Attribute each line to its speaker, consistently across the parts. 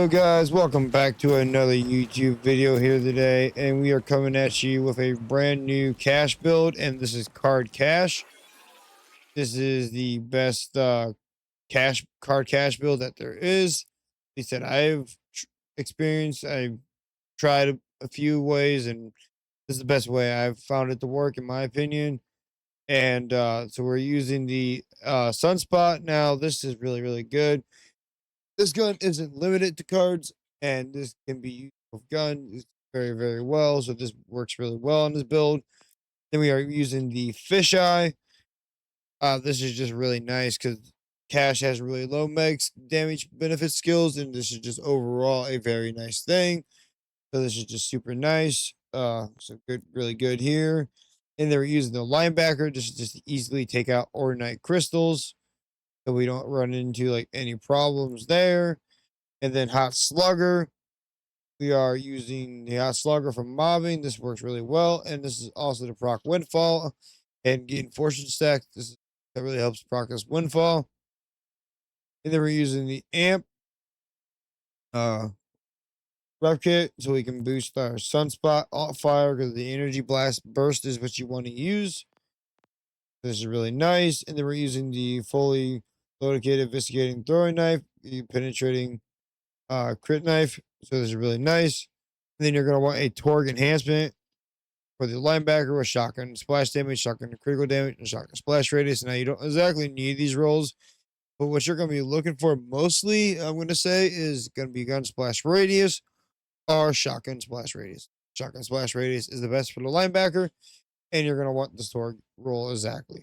Speaker 1: Hello guys, welcome back to another YouTube video here today, and we are coming at you with a brand new cash build, and this is card cash. This is the best card cash build that there is. At least that I've experienced. I've tried a few ways, and this is the best way I've found it to work in my opinion. And so we're using the Sunspot. Now this is really good. This gun isn't limited to cards, and this can be used with guns very well. So this works really well on this build. Then we are using the fisheye. This is just really nice because Cash has really low max damage benefit skills, and this is just overall a very nice thing. So this is just super nice. So good, really good here. And they're using the linebacker just to easily take out Ordinite crystals, so we don't run into like any problems there. And then Hot Slugger, we are using the Hot Slugger for mobbing. This works really well. And this is also to proc Windfall and getting Fortune Stack. That really helps proc this Windfall. And then we're using the Amp rep kit so we can boost our Sunspot alt fire because the Energy Blast Burst is what you want to use. This is really nice. And then we're using the fully loaded kit investigating throwing knife, penetrating crit knife. So this is really nice. And then you're going to want a Torg enhancement for the linebacker with shotgun splash damage, shotgun critical damage, and shotgun splash radius. Now you don't exactly need these rolls, but what you're going to be looking for mostly, I'm going to say, is going to be gun splash radius or shotgun splash radius. Shotgun splash radius is the best for the linebacker, and you're going to want the Torg roll exactly.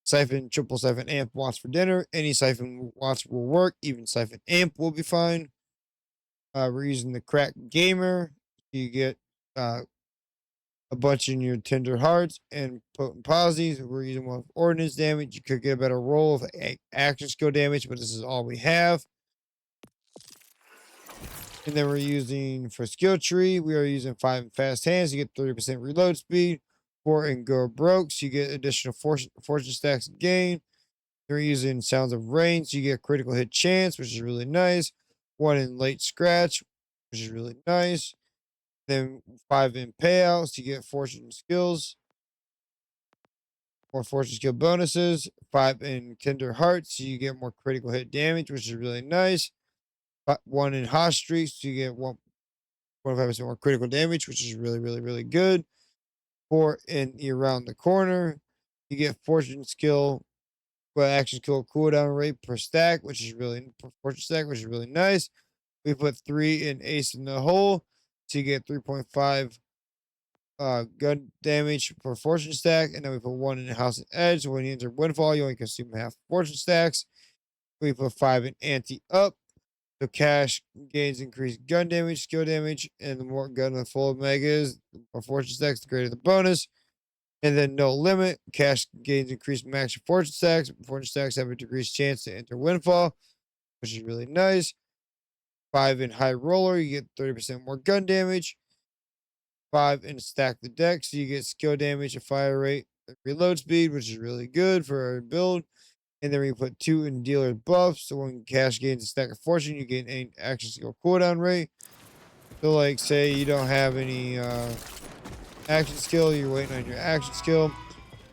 Speaker 1: Siphon, triple siphon amp watts for dinner. Any siphon watts will work. Even siphon amp will be fine. We're using the crack gamer. You get a bunch in your tender hearts and potent posies. We're using one for ordnance damage. You could get a better roll of action skill damage, but this is all we have. And then we're using for skill tree, we are using 5 in fast hands. You get 30% reload speed. 4 in go broke, so you get additional fortune stacks gain. We're using sounds of rain, so you get critical hit chance, which is really nice. 1 in late scratch, which is really nice. Then 5 in payouts, you get fortune skills or fortune skill bonuses. 5 in tender hearts, so you get more critical hit damage, which is really nice. 1 in hot streaks, so you get 1.5% more critical damage, which is really good. 4 in around the corner, you get fortune skill, action skill cooldown rate per stack, which is fortune stack, which is really nice. We put 3 in ace in the hole, so you get 3.5 gun damage per fortune stack, and then we put 1 in house and edge. So when you enter windfall, you only consume half fortune stacks. We put 5 in anti up, so cash gains increased gun damage, skill damage, and the more gun the full mega is, the more fortune stacks, the greater the bonus. And then no limit, cash gains increased max fortune stacks. Fortune stacks have a decreased chance to enter windfall, which is really nice. 5 in high roller, you get 30% more gun damage. 5 in stack the deck, so you get skill damage, a fire rate, a reload speed, which is really good for our build. And then we put 2 in dealer buffs, so when cash gains a stack of fortune, you gain an action skill cooldown rate. So like say you don't have any action skill, you're waiting on your action skill,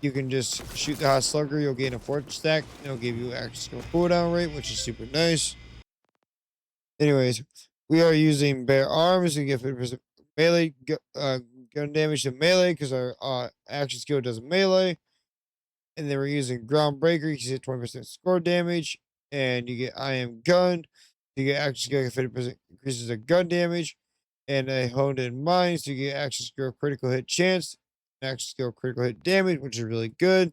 Speaker 1: you can just shoot the hot slugger, you'll gain a fortune stack, and it'll give you action skill cooldown rate, which is super nice. Anyways, we are using bare arms to get 50% melee gun damage to melee because our action skill does melee. And then we're using groundbreaker, you get 20% score damage, and you get I am gun. You get action skill 50% increases of gun damage, and a honed in mind, so you get action skill critical hit chance, action skill critical hit damage, which is really good.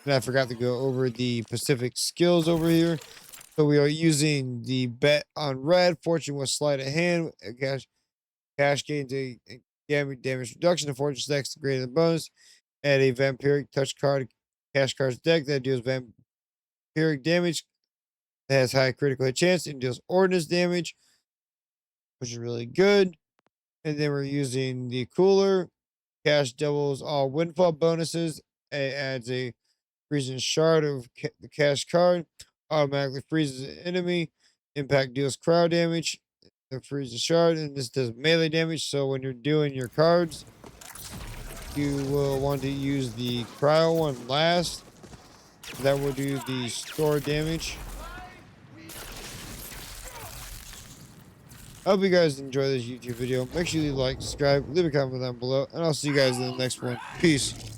Speaker 1: And I forgot to go over the Pacific skills over here. So we are using the bet on red, fortune with sleight of hand, cash gains a damage reduction, the fortune stacks greater than bonus, and a vampiric touch card cash cards deck that deals vampiric damage, that has high critical hit chance, and deals ordnance damage, which is really good. And then we're using the cooler, cash doubles all windfall bonuses, it adds a freezing shard of the cash card, automatically freezes an enemy, impact deals crowd damage, the freeze the shard, and this does melee damage. So when you're doing your cards, you will want to use the cryo one last. That will do the store damage. I hope you guys enjoy this YouTube video. Make sure you like, subscribe, leave a comment down below, and I'll see you guys in the next one. Peace.